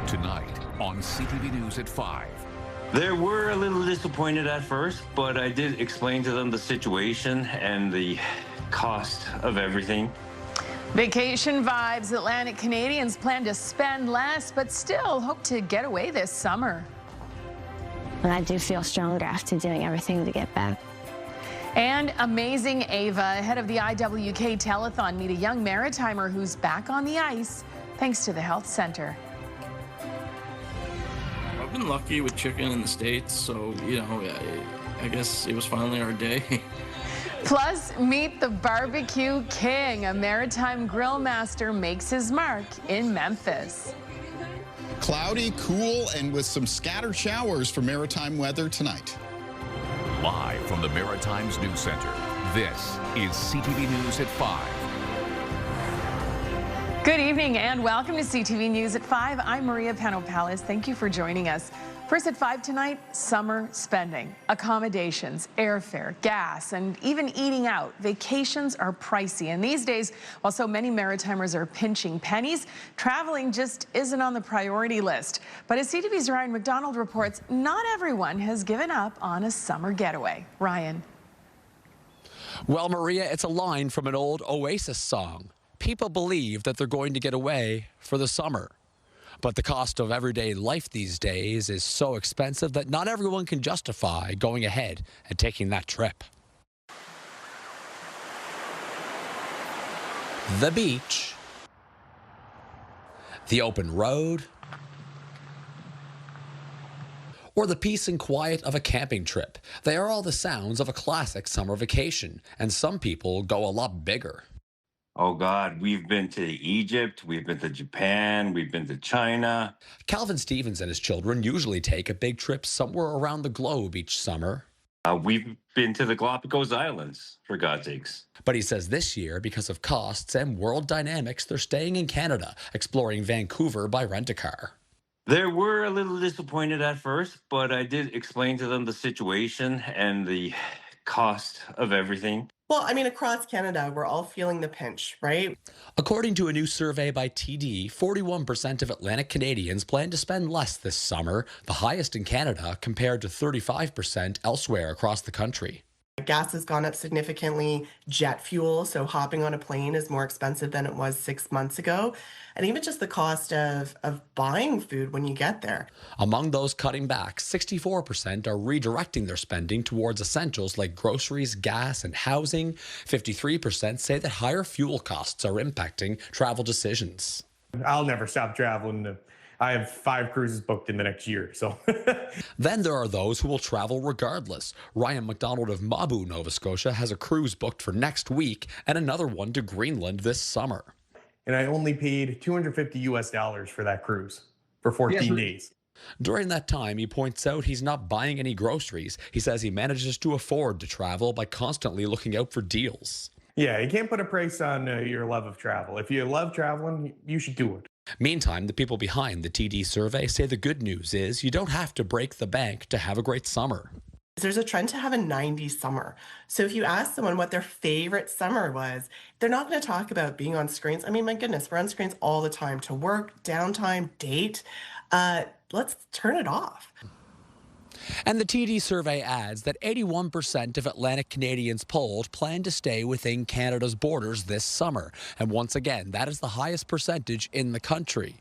Tonight on CTV News at 5. They were a little disappointed at first, but I did explain to them the situation and the cost of everything. Vacation vibes. Atlantic Canadians plan to spend less, but still hope to get away this summer. And I do feel stronger after doing everything to get back. And Amazing Ava, ahead of the IWK telethon, meet a young maritimer who's back on the ice thanks to the health center. I've been lucky with chicken in the States, so, I guess it was finally our day. Plus, meet the Barbecue King. A maritime grill master makes his mark in Memphis. Cloudy, cool, and with some scattered showers for maritime weather tonight. Live from the Maritimes News Center, this is CTV News at 5. Good evening and welcome to CTV News at 5. I'm Maria Panopalis. Thank you for joining us. First at 5 tonight, summer spending, accommodations, airfare, gas, and even eating out. Vacations are pricey, and these days, while so many maritimers are pinching pennies, traveling just isn't on the priority list. But as CTV's Ryan McDonald reports, not everyone has given up on a summer getaway. Ryan. Well, Maria, it's a line from an old Oasis song. People believe that they're going to get away for the summer. But the cost of everyday life these days is so expensive that not everyone can justify going ahead and taking that trip. The beach, the open road, or the peace and quiet of a camping trip. They are all the sounds of a classic summer vacation, and some people go a lot bigger. Oh God, we've been to Egypt, we've been to Japan, we've been to China. Calvin Stevens and his children usually take a big trip somewhere around the globe each summer. We've been to the Galapagos Islands, for God's sakes. But he says this year, because of costs and world dynamics, they're staying in Canada, exploring Vancouver by rent-a-car. They were a little disappointed at first, but I did explain to them the situation and the cost of everything. Well, I mean, across Canada, we're all feeling the pinch, right? According to a new survey by TD, 41% of Atlantic Canadians plan to spend less this summer, the highest in Canada compared to 35% elsewhere across the country. Gas has gone up significantly. Jet fuel, so hopping on a plane is more expensive than it was 6 months ago. And even just the cost of buying food when you get there. Among those cutting back, 64% are redirecting their spending towards essentials like groceries, gas, and housing. 53% say that higher fuel costs are impacting travel decisions. I'll never stop traveling. I have 5 cruises booked in the next year, so. Then there are those who will travel regardless. Ryan McDonald of Mabu, Nova Scotia, has a cruise booked for next week and another one to Greenland this summer. And I only paid $250 for that cruise for 14 days. During that time, he points out he's not buying any groceries. He says he manages to afford to travel by constantly looking out for deals. Yeah, you can't put a price on your love of travel. If you love traveling, you should do it. Meantime, the people behind the TD survey say the good news is you don't have to break the bank to have a great summer. There's a trend to have a 90s summer. So if you ask someone what their favorite summer was, they're not going to talk about being on screens. I mean, my goodness, we're on screens all the time to work, downtime, date. Let's turn it off. And the TD survey adds that 81% of Atlantic Canadians polled plan to stay within Canada's borders this summer. And once again, that is the highest percentage in the country.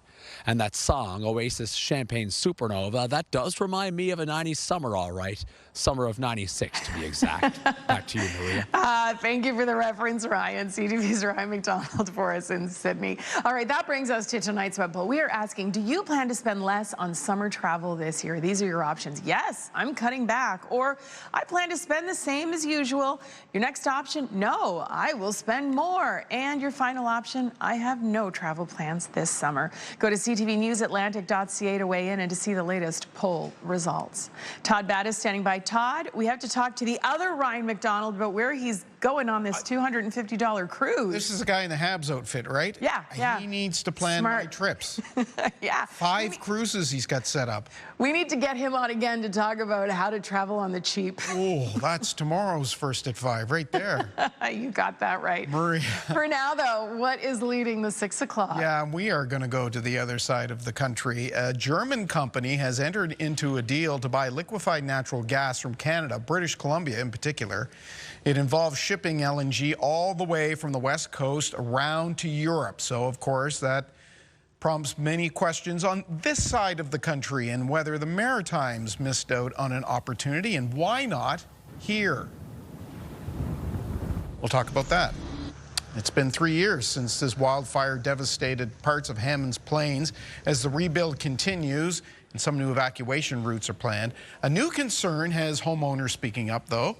And that song, Oasis Champagne Supernova, that does remind me of a 90s summer, all right. Summer of 96, to be exact. Back to you, Maria. Thank you for the reference, Ryan. CTV's Ryan McDonald for us in Sydney. All right, that brings us to tonight's web poll. We are asking, do you plan to spend less on summer travel this year? These are your options. Yes, I'm cutting back. Or I plan to spend the same as usual. Your next option, no, I will spend more. And your final option, I have no travel plans this summer. Go to ctvnewsatlantic.ca to weigh in and to see the latest poll results. Todd Batt is standing by. Todd, we have to talk to the other Ryan McDonald about where he's going on this $250 cruise. This is a guy in the Habs outfit, right? Yeah. He needs to plan my trips. Yeah. 5 cruises he's got set up. We need to get him on again to talk about how to travel on the cheap. Oh, that's tomorrow's First at 5 right there. You got that right. Maria. For now, though, what is leading the 6 o'clock? Yeah, we are going to go to the other side of the country. A German company has entered into a deal to buy liquefied natural gas from Canada, British Columbia in particular. It involves shipping LNG all the way from the West Coast around to Europe. So, of course, that prompts many questions on this side of the country and whether the Maritimes missed out on an opportunity and why not here. We'll talk about that. It's been 3 years since this wildfire devastated parts of Hammond's Plains. As the rebuild continues and some new evacuation routes are planned, a new concern has homeowners speaking up, though.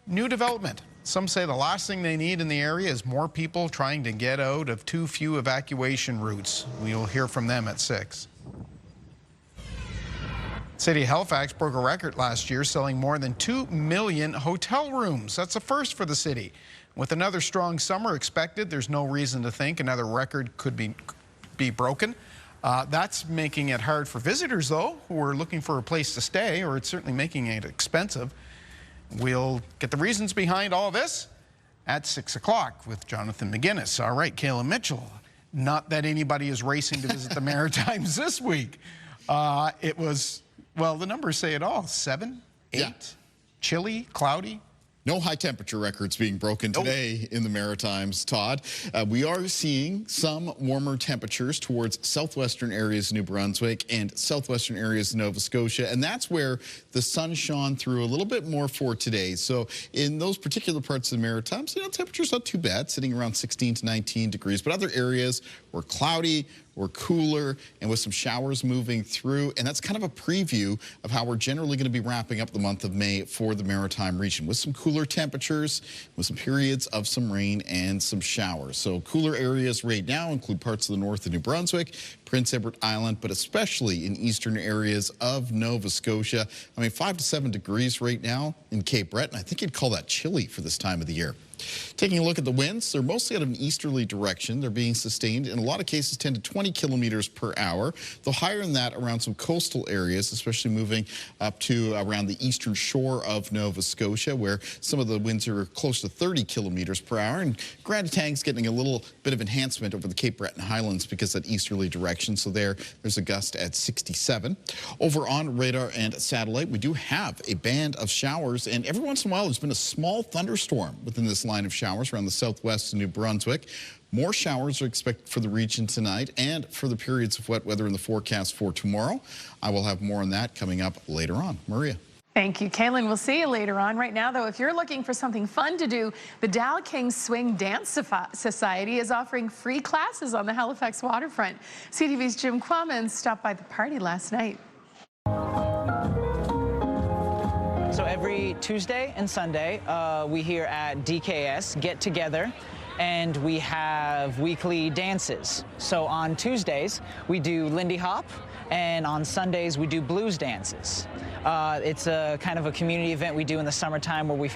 New development. Some say the last thing they need in the area is more people trying to get out of too few evacuation routes. We'll hear from them at 6. City of Halifax broke a record last year, selling more than 2 million hotel rooms. That's a first for the city. With another strong summer expected, there's no reason to think another record could be broken. That's making it hard for visitors, though, who are looking for a place to stay, or it's certainly making it expensive. We'll get the reasons behind all this at 6 o'clock with Jonathan McGinnis. All right, Kayla Mitchell. Not that anybody is racing to visit the Maritimes this week. It was, well, the numbers say it all. 7, 8, chilly, cloudy. No high temperature records being broken today in the Maritimes, Todd. We are seeing some warmer temperatures towards southwestern areas of New Brunswick and southwestern areas of Nova Scotia, and that's where the sun shone through a little bit more for today. So in those particular parts of the Maritimes, temperature's not too bad, sitting around 16 to 19 degrees, but other areas were cloudy, we're cooler, and with some showers moving through. And that's kind of a preview of how we're generally going to be wrapping up the month of May for the Maritime region, with some cooler temperatures, with some periods of some rain and some showers. So cooler areas right now include parts of the north of New Brunswick, Prince Edward Island, but especially in eastern areas of Nova Scotia. I mean, 5 to 7 degrees right now in Cape Breton. I think you'd call that chilly for this time of the year. Taking a look at the winds, they're mostly out of an easterly direction. They're being sustained in a lot of cases 10 to 20 kilometers per hour, though higher than that around some coastal areas, especially moving up to around the eastern shore of Nova Scotia, where some of the winds are close to 30 kilometers per hour. And Grand Etang's getting a little bit of enhancement over the Cape Breton Highlands because of that easterly direction. So there's a gust at 67. Over on radar and satellite, we do have a band of showers, and every once in a while there's been a small thunderstorm within this line of showers around the southwest of New Brunswick. More showers are expected for the region tonight and for the periods of wet weather in the forecast for tomorrow. I will have more on that coming up later on. Maria. Thank you, Kaylin. We'll see you later on. Right now, though, if you're looking for something fun to do, the Dal King Swing Dance Society is offering free classes on the Halifax waterfront. CTV's Jim Quammen stopped by the party last night. So every Tuesday and Sunday, we here at DKS get together and we have weekly dances. So on Tuesdays, we do Lindy Hop, and on Sundays, we do blues dances. It's a kind of a community event we do in the summertime where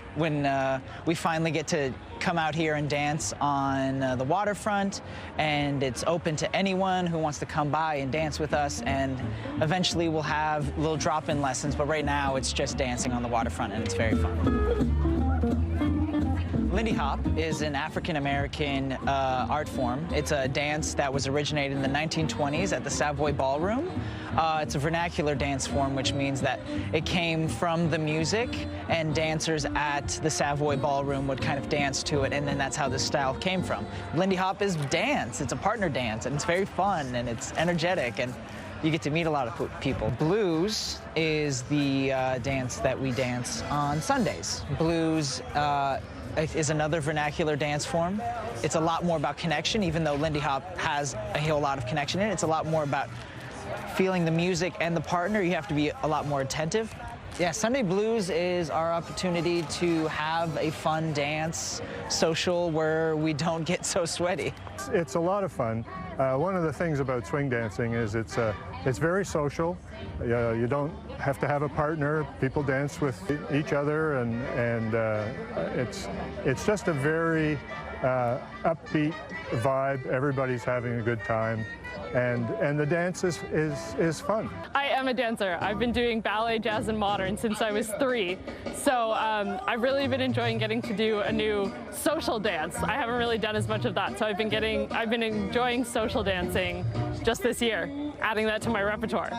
we finally get to come out here and dance on the waterfront, and it's open to anyone who wants to come by and dance with us, and eventually we'll have little drop-in lessons, but right now it's just dancing on the waterfront, and it's very fun. Lindy Hop is an African-American art form. It's a dance that was originated in the 1920s at the Savoy Ballroom. It's a vernacular dance form, which means that it came from the music, and dancers at the Savoy Ballroom would kind of dance to it, and then that's how this style came from. Lindy Hop is dance. It's a partner dance, and it's very fun, and it's energetic, and you get to meet a lot of people. Blues is the dance that we dance on Sundays. Blues is another vernacular dance form. It's a lot more about connection, even though Lindy Hop has a whole lot of connection in it. It's a lot more about feeling the music and the partner. You have to be a lot more attentive. Yeah, Sunday Blues is our opportunity to have a fun dance social where we don't get so sweaty. It's a lot of fun. One of the things about swing dancing is it's very social. You don't have to have a partner. People dance with each other, and it's just a very upbeat vibe. Everybody's having a good time, and the dance is fun. I am a dancer. I've been doing ballet, jazz, and modern since I was 3. So I've really been enjoying getting to do a new social dance. I haven't really done as much of that, so I've been enjoying social dancing just this year, adding that to my repertoire.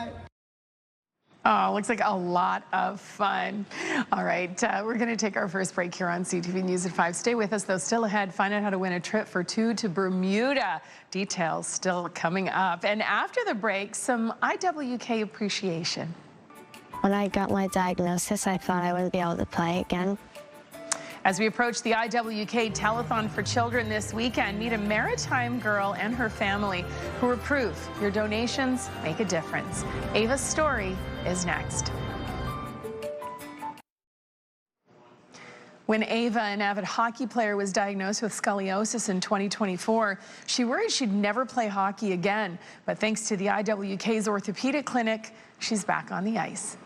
Oh, looks like a lot of fun. All right, we're going to take our first break here on CTV News at 5. Stay with us, though. Still ahead, find out how to win a trip for 2 to Bermuda. Details still coming up. And after the break, some IWK appreciation. When I got my diagnosis, I thought I wouldn't be able to play again. As we approach the IWK Telethon for Children this weekend, meet a Maritime girl and her family who are proof your donations make a difference. Ava's story is next. When Ava, an avid hockey player, was diagnosed with scoliosis in 2024, she worried she'd never play hockey again. But thanks to the IWK's orthopedic clinic, she's back on the ice.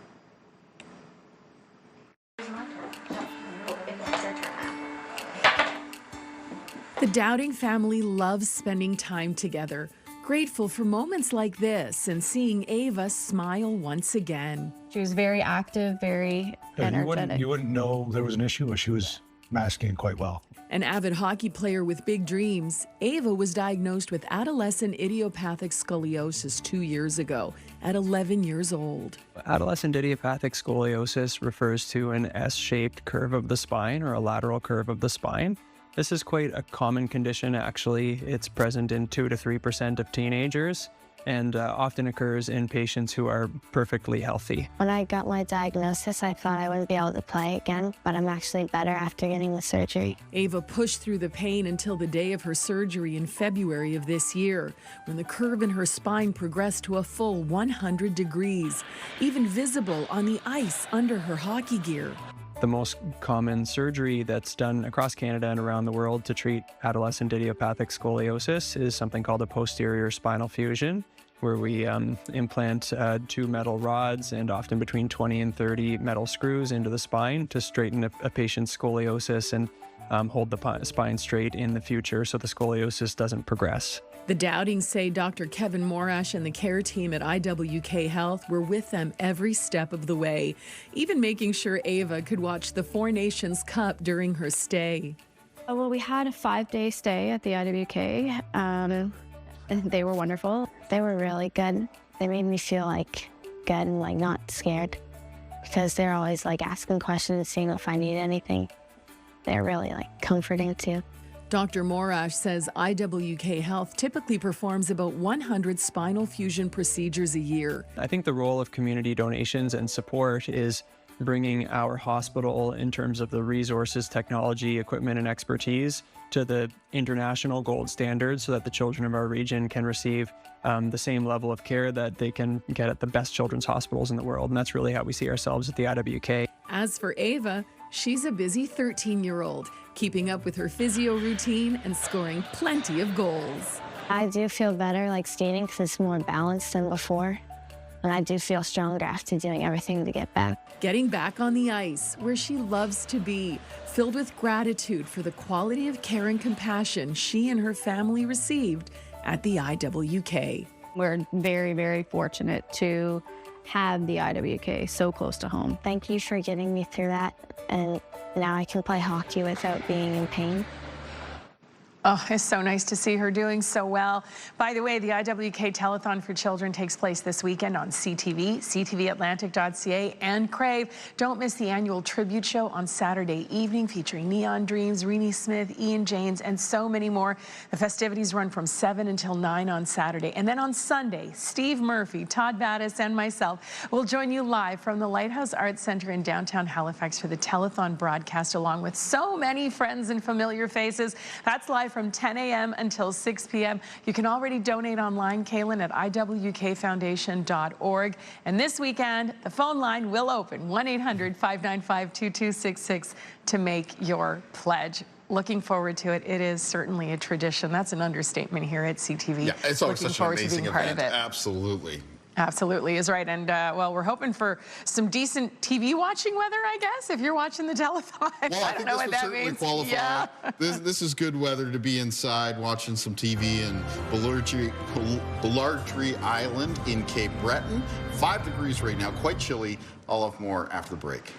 The Dowding family loves spending time together, grateful for moments like this and seeing Ava smile once again. She was very active, very energetic. You wouldn't know there was an issue, but she was masking quite well. An avid hockey player with big dreams, Ava was diagnosed with adolescent idiopathic scoliosis 2 years ago at 11 years old. Adolescent idiopathic scoliosis refers to an S-shaped curve of the spine or a lateral curve of the spine. This is quite a common condition, actually. It's present in 2 to 3% of teenagers and often occurs in patients who are perfectly healthy. When I got my diagnosis, I thought I wouldn't be able to play again, but I'm actually better after getting the surgery. Ava pushed through the pain until the day of her surgery in February of this year, when the curve in her spine progressed to a full 100 degrees, even visible on the ice under her hockey gear. The most common surgery that's done across Canada and around the world to treat adolescent idiopathic scoliosis is something called a posterior spinal fusion, where we implant 2 metal rods and often between 20 and 30 metal screws into the spine to straighten a patient's scoliosis and hold the spine straight in the future so the scoliosis doesn't progress. The Dowdings say Dr. Kevin Morash and the care team at IWK Health were with them every step of the way, even making sure Ava could watch the Four Nations Cup during her stay. Well, we had a 5-day stay at the IWK, and they were wonderful. They were really good. They made me feel like good and like not scared, because they're always like asking questions, seeing if I need anything. They're really like comforting too. Dr. Morash says IWK Health typically performs about 100 spinal fusion procedures a year. I think the role of community donations and support is bringing our hospital in terms of the resources, technology, equipment, and expertise to the international gold standard so that the children of our region can receive the same level of care that they can get at the best children's hospitals in the world. And that's really how we see ourselves at the IWK. As for Ava, she's a busy 13-year-old, keeping up with her physio routine and scoring plenty of goals. I do feel better like skating because it's more balanced than before. And I do feel stronger after doing everything to get back. Getting back on the ice, where she loves to be, filled with gratitude for the quality of care and compassion she and her family received at the IWK. We're very, very fortunate to have the IWK so close to home. Thank you for getting me through that, and now I can play hockey without being in pain. Oh, it's so nice to see her doing so well. By the way, the IWK Telethon for Children takes place this weekend on CTV, ctvatlantic.ca, and Crave. Don't miss the annual tribute show on Saturday evening featuring Neon Dreams, Renee Smith, Ian James, and so many more. The festivities run from 7 until 9 on Saturday. And then on Sunday, Steve Murphy, Todd Battis, and myself will join you live from the Lighthouse Arts Center in downtown Halifax for the Telethon broadcast, along with so many friends and familiar faces. That's live from 10 a.m. until 6 p.m. You can already donate online, Kaylin, at iwkfoundation.org. And this weekend, the phone line will open 1-800-595-2266 to make your pledge. looking forward to it. It is certainly a tradition. That's an understatement here at CTV. Yeah, it's always looking such an forward to amazing being part event. of it. Absolutely. Absolutely is right. And, well, we're hoping for some decent TV watching weather, I guess, if you're watching the telethon. Well, I don't know what that means. Qualify. Yeah. This is good weather to be inside watching some TV in Ballardry Island in Cape Breton. 5 degrees right now, quite chilly. I'll have more after the break.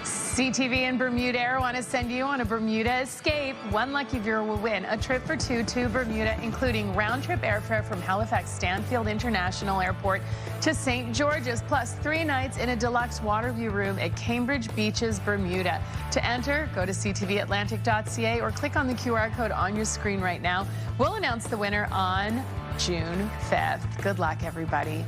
CTV and Bermuda Air want to send you on a Bermuda escape. One lucky viewer will win a trip for two to Bermuda, including round-trip airfare from Halifax Stanfield International Airport to St. George's, plus 3 nights in a deluxe water view room at Cambridge Beaches, Bermuda. To enter, go to ctvatlantic.ca or click on the QR code on your screen right now. We'll announce the winner on June 5th. Good luck, everybody.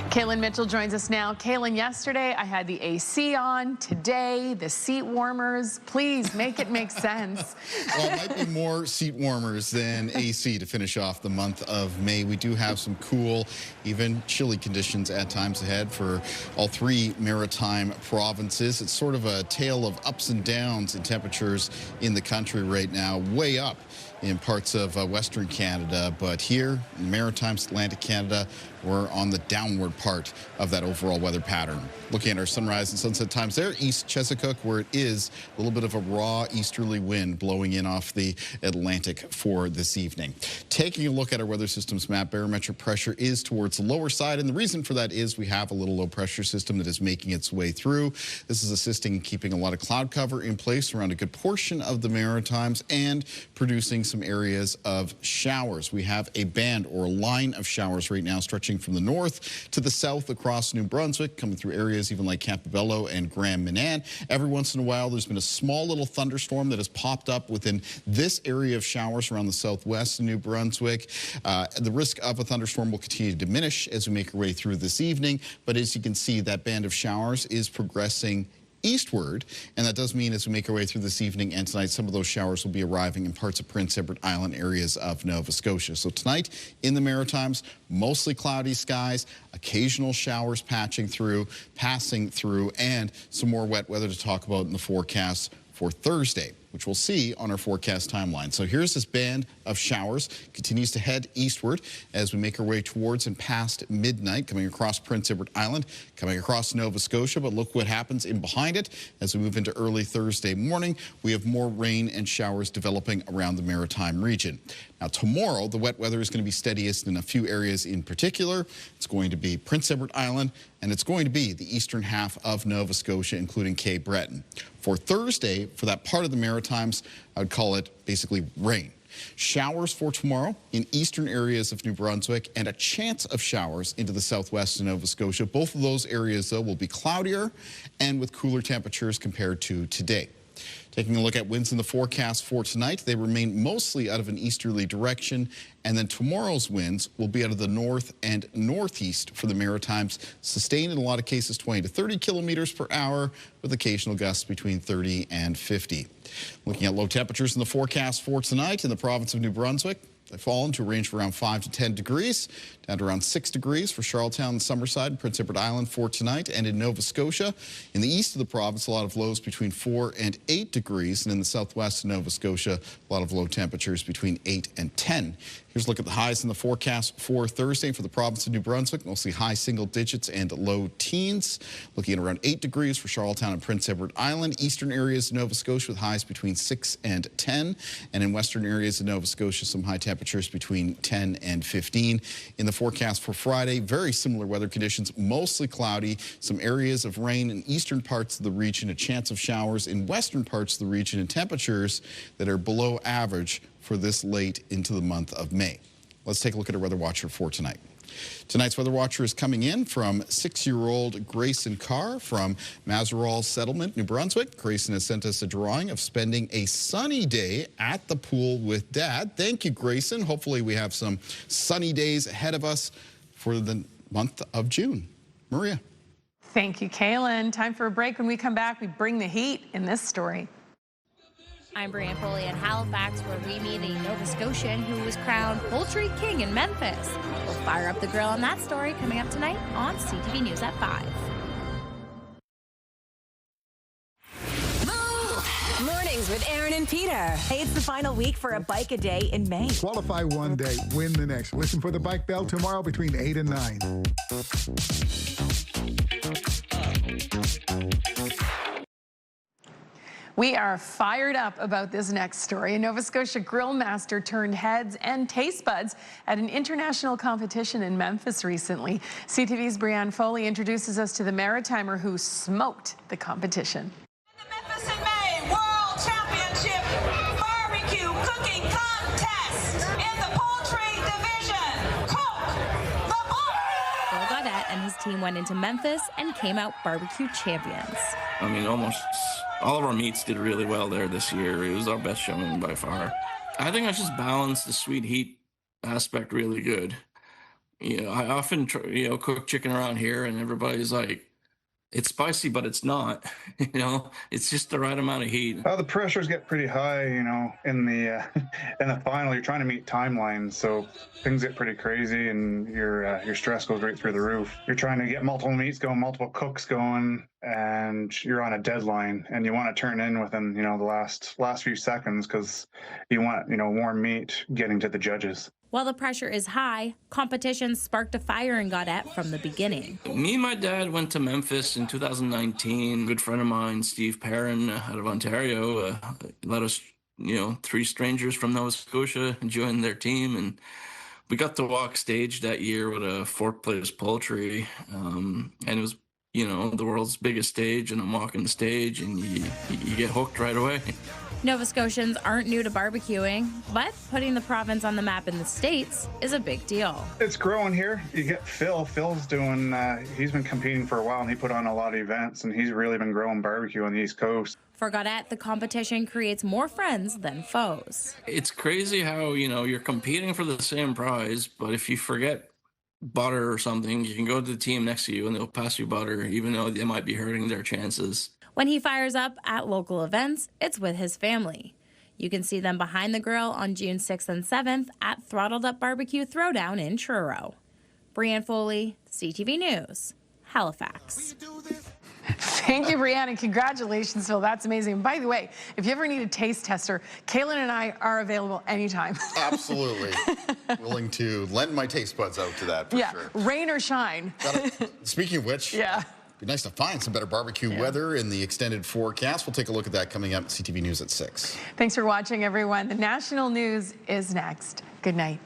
Kaylin Mitchell joins us now. Kaylin, yesterday I had the AC on. Today, the seat warmers. Please make it make sense. Well, it might be more seat warmers than AC to finish off the month of May. We do have some cool, even chilly conditions at times ahead for all 3 maritime provinces. It's sort of a tale of ups and downs in temperatures in the country right now, way up in parts of Western Canada, but here in the Maritimes, Atlantic Canada, we're on the downward part of that overall weather pattern. Looking at our sunrise and sunset times there, East Chesapeake, where it is a little bit of a raw easterly wind blowing in off the Atlantic for this evening. Taking a look at our weather systems map, barometric pressure is towards the lower side, and the reason for that is we have a little low pressure system that is making its way through. This is assisting in keeping a lot of cloud cover in place around a good portion of the Maritimes and producing some areas of showers. We have a band or a line of showers right now stretching from the north to the south across New Brunswick, coming through areas even like Campobello and Grand Manan. Every once in a while, there's been a small little thunderstorm that has popped up within this area of showers around the southwest of New Brunswick. The risk of a thunderstorm will continue to diminish as we make our way through this evening, but as you can see, that band of showers is progressing eastward, and that does mean as we make our way through this evening and tonight, some of those showers will be arriving in parts of Prince Edward Island areas of Nova Scotia. So tonight in the Maritimes, mostly cloudy skies, occasional showers passing through, and some more wet weather to talk about in the forecast for Thursday, which we'll see on our forecast timeline. So here's this band of showers, continues to head eastward as we make our way towards and past midnight, coming across Prince Edward Island, coming across Nova Scotia, but look what happens in behind it as we move into early Thursday morning. We have more rain and showers developing around the Maritime region. Now tomorrow, the wet weather is going to be steadiest in a few areas in particular. It's going to be Prince Edward Island, and it's going to be the eastern half of Nova Scotia, including Cape Breton. For Thursday, for that part of the Maritimes, I would call it basically rain. Showers for tomorrow in eastern areas of New Brunswick and a chance of showers into the southwest of Nova Scotia. Both of those areas, though, will be cloudier and with cooler temperatures compared to today. Taking a look at winds in the forecast for tonight, they remain mostly out of an easterly direction, and then tomorrow's winds will be out of the north and northeast for the Maritimes, sustained in a lot of cases 20 to 30 kilometers per hour with occasional gusts between 30 and 50. Looking at low temperatures in the forecast for tonight in the province of New Brunswick, they've fallen to a range of around 5 to 10 degrees, down to around 6 degrees for Charlottetown and Summerside and Prince Edward Island for tonight. And in Nova Scotia, in the east of the province, a lot of lows between 4 and 8 degrees. And in the southwest of Nova Scotia, a lot of low temperatures between 8 and 10. Here's a look at the highs in the forecast for Thursday for the province of New Brunswick, mostly high single digits and low teens. Looking at around 8 degrees for Charlottetown and Prince Edward Island. Eastern areas of Nova Scotia with highs between 6 and 10. And in western areas of Nova Scotia, some high temperatures between 10 and 15. In the forecast for Friday, very similar weather conditions, mostly cloudy, some areas of rain in eastern parts of the region, a chance of showers in western parts of the region, and temperatures that are below average for this late into the month of May. Let's take a look at our weather watcher for tonight. Tonight's weather watcher is coming in from 6-year-old Grayson Carr from Mazaral Settlement, New Brunswick. Grayson has sent us a drawing of spending a sunny day at the pool with Dad. Thank you, Grayson. Hopefully we have some sunny days ahead of us for the month of June. Maria. Thank you, Kaylin. Time for a break. When we come back, we bring the heat in this story. I'm Brianne Foley in Halifax, where we meet a Nova Scotian who was crowned Poultry King in Memphis. We'll fire up the grill on that story coming up tonight on CTV News at 5. News with Aaron and Peter. Hey, it's the final week for a bike a day in May. Qualify one day, win the next. Listen for the Bike Bell tomorrow between 8 and 9. We are fired up about this next story. A Nova Scotia grill master turned heads and taste buds at an international competition in Memphis recently. CTV's Brianne Foley introduces us to the Maritimer who smoked the competition. The Memphis in May World Championship Barbecue Cooking Contest in the poultry division. Cook the buck! Bill Gaudette and his team went into Memphis and came out barbecue champions. I mean, almost all of our meats did really well there this year. It was our best showing by far. I think I just balanced the sweet heat aspect really good. You know, I often cook chicken around here and everybody's like, it's spicy, but it's not. You know, it's just the right amount of heat. The pressures get pretty high, you know, in the final. You're trying to meet timelines, so things get pretty crazy, and your stress goes right through the roof. You're trying to get multiple meats going, multiple cooks going, and you're on a deadline, and you want to turn in within, you know, the last few seconds because you want, you know, warm meat getting to the judges. While the pressure is high, competition sparked a fire in Gaudette from the beginning. Me and my dad went to Memphis in 2019. A good friend of mine, Steve Perrin, out of Ontario, let us, you know, 3 strangers from Nova Scotia join their team. And we got to walk stage that year with a 4th-place poultry. And it was, you know, the world's biggest stage. And I'm walking the stage and you get hooked right away. Nova Scotians aren't new to barbecuing, but putting the province on the map in the States is a big deal. It's growing here. You get Phil. Phil's doing, he's been competing for a while, and he put on a lot of events, and he's really been growing barbecue on the East Coast. For Gaudette, the competition creates more friends than foes. It's crazy how, you know, you're competing for the same prize, but if you forget butter or something, you can go to the team next to you and they'll pass you butter, even though they might be hurting their chances. When he fires up at local events, it's with his family. You can see them behind the grill on June 6th and 7th at Throttled Up Barbecue Throwdown in Truro. Brianne Foley, CTV News, Halifax. Thank you, Brianne, and congratulations, Phil. That's amazing. By the way, if you ever need a taste tester, Kaylin and I are available anytime. Absolutely. Willing to lend my taste buds out to that, for sure. Rain or shine. Speaking of which, be nice to find some better barbecue weather in the extended forecast. We'll take a look at that coming up. CTV News at 6. Thanks for watching, everyone. The national news is next. Good night.